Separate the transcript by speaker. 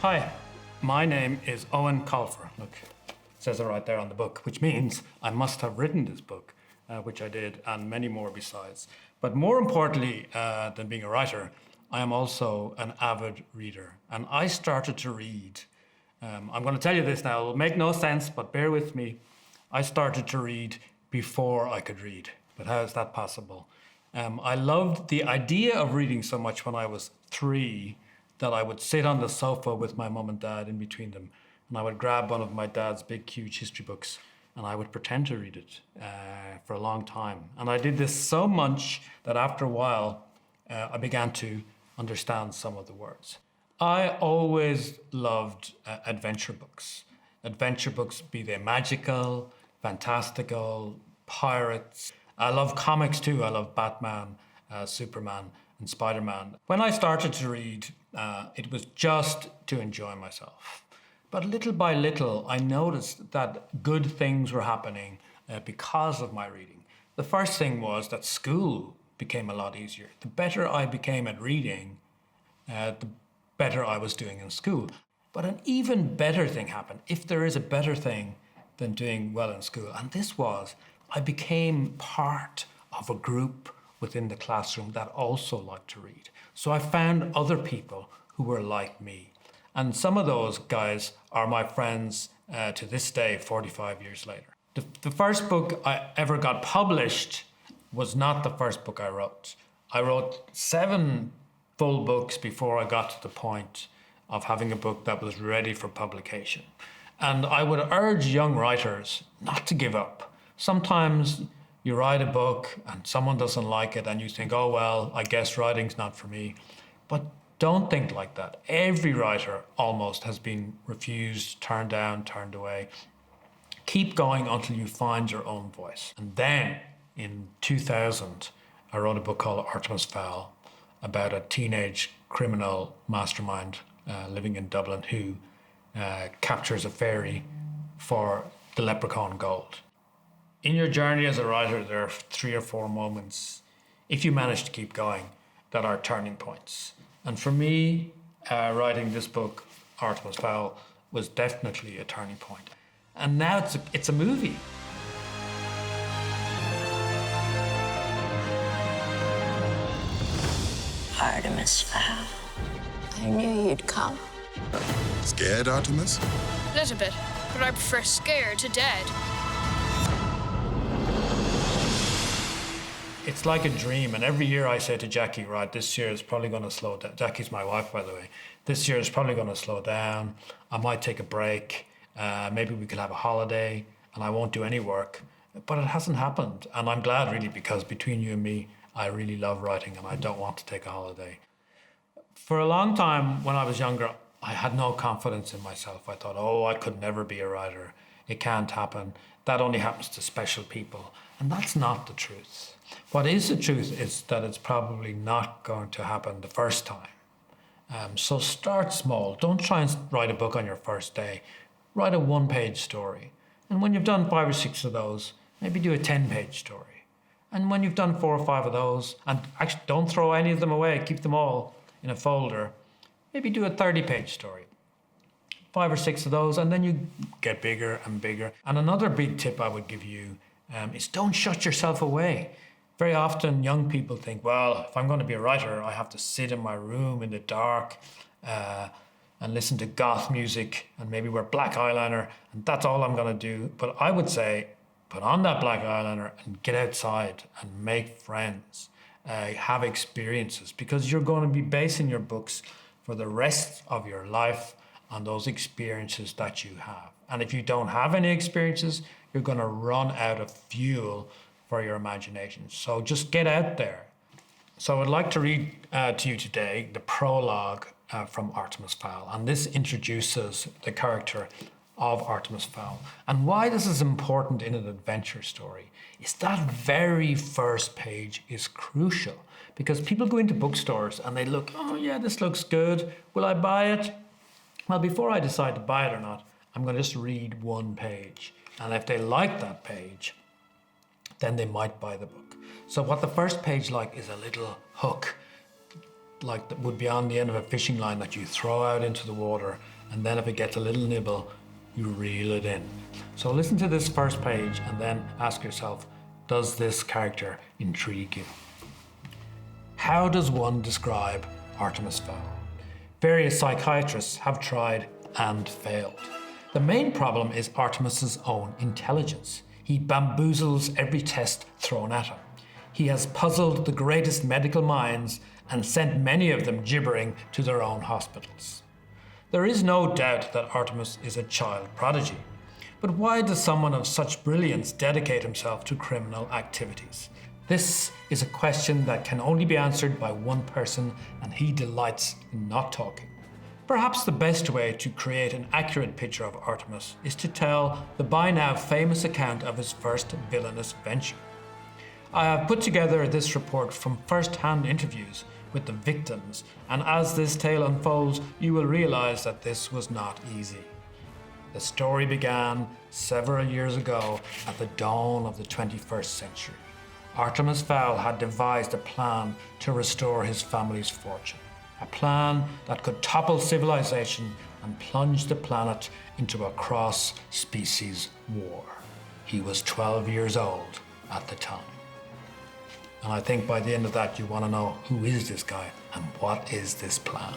Speaker 1: Hi, my name is Eoin Colfer. Look, it says it right there on the book, which means I must have written this book, which I did, and many more besides. But more importantly than being a writer, I am also an avid reader. And I started to read. I'm going to tell you this now. It will make no sense, but bear with me. I started to read before I could read. But how is that possible? I loved the idea of reading so much when I was 3 that I would sit on the sofa with my mum and dad in between them, and I would grab one of my dad's big, huge history books, and I would pretend to read it for a long time. And I did this so much that after a while, I began to understand some of the words. I always loved adventure books. Adventure books, be they magical, fantastical, pirates. I love comics too. I love Batman, Superman, and Spider-Man. When I started to read, it was just to enjoy myself. But little by little, I noticed that good things were happening because of my reading. The first thing was that school became a lot easier. The better I became at reading, the better I was doing in school. But an even better thing happened, if there is a better thing than doing well in school, and this was, I became part of a group within the classroom that also liked to read. So I found other people who were like me. And some of those guys are my friends to this day, 45 years later. The first book I ever got published was not the first book I wrote. I wrote 7 full books before I got to the point of having a book that was ready for publication. And I would urge young writers not to give up. Sometimes you write a book and someone doesn't like it and you think, oh, well, I guess writing's not for me. But don't think like that. Every writer almost has been refused, turned down, turned away. Keep going until you find your own voice. And then in 2000, I wrote a book called Artemis Fowl about a teenage criminal mastermind living in Dublin who captures a fairy for the leprechaun gold. In your journey as a writer, there are 3 or 4 moments, if you manage to keep going, that are turning points. And for me, writing this book, Artemis Fowl, was definitely a turning point. And now it's a movie.
Speaker 2: Artemis Fowl, I knew you'd come.
Speaker 3: Scared, Artemis?
Speaker 4: A little bit, but I prefer scared to dead.
Speaker 1: It's like a dream, and every year I say to Jackie, right, this year is probably going to slow down. Jackie's my wife, by the way. This year is probably going to slow down. I might take a break. Maybe we could have a holiday, and I won't do any work. But it hasn't happened, and I'm glad, really, because between you and me, I really love writing, and I don't want to take a holiday. For a long time, when I was younger, I had no confidence in myself. I thought, oh, I could never be a writer. It can't happen. That only happens to special people. And that's not the truth. What is the truth is that it's probably not going to happen the first time. So start small. Don't try and write a book on your first day. Write a 1-page story. And when you've done 5 or 6 of those, maybe do a 10-page story. And when you've done 4 or 5 of those, and actually don't throw any of them away, keep them all in a folder, maybe do a 30-page story. 5 or 6 of those, and then you get bigger and bigger. And another big tip I would give you is don't shut yourself away. Very often young people think, well, if I'm going to be a writer, I have to sit in my room in the dark and listen to goth music and maybe wear black eyeliner, and that's all I'm going to do. But I would say, put on that black eyeliner and get outside and make friends, have experiences, because you're going to be basing your books for the rest of your life on those experiences that you have. And if you don't have any experiences, you're going to run out of fuel for your imagination. So just get out there. So I'd like to read to you today the prologue from Artemis Fowl. And this introduces the character of Artemis Fowl. And why this is important in an adventure story is that very first page is crucial, because people go into bookstores and they look, oh yeah, this looks good. Will I buy it? Well, before I decide to buy it or not, I'm going to just read 1 page. And if they like that page, then they might buy the book. So what the first page like is a little hook, like that would be on the end of a fishing line that you throw out into the water and then if it gets a little nibble, you reel it in. So listen to this first page and then ask yourself, does this character intrigue you? How does one describe Artemis Fowl? Various psychiatrists have tried and failed. The main problem is Artemis's own intelligence. He bamboozles every test thrown at him. He has puzzled the greatest medical minds and sent many of them gibbering to their own hospitals. There is no doubt that Artemis is a child prodigy. But why does someone of such brilliance dedicate himself to criminal activities? This is a question that can only be answered by one person, and he delights in not talking. Perhaps the best way to create an accurate picture of Artemis is to tell the by now famous account of his first villainous venture. I have put together this report from first-hand interviews with the victims, and as this tale unfolds, you will realize that this was not easy. The story began several years ago at the dawn of the 21st century. Artemis Fowl had devised a plan to restore his family's fortune, a plan that could topple civilization and plunge the planet into a cross-species war. He was 12 years old at the time. And I think by the end of that, you want to know, who is this guy and what is this plan?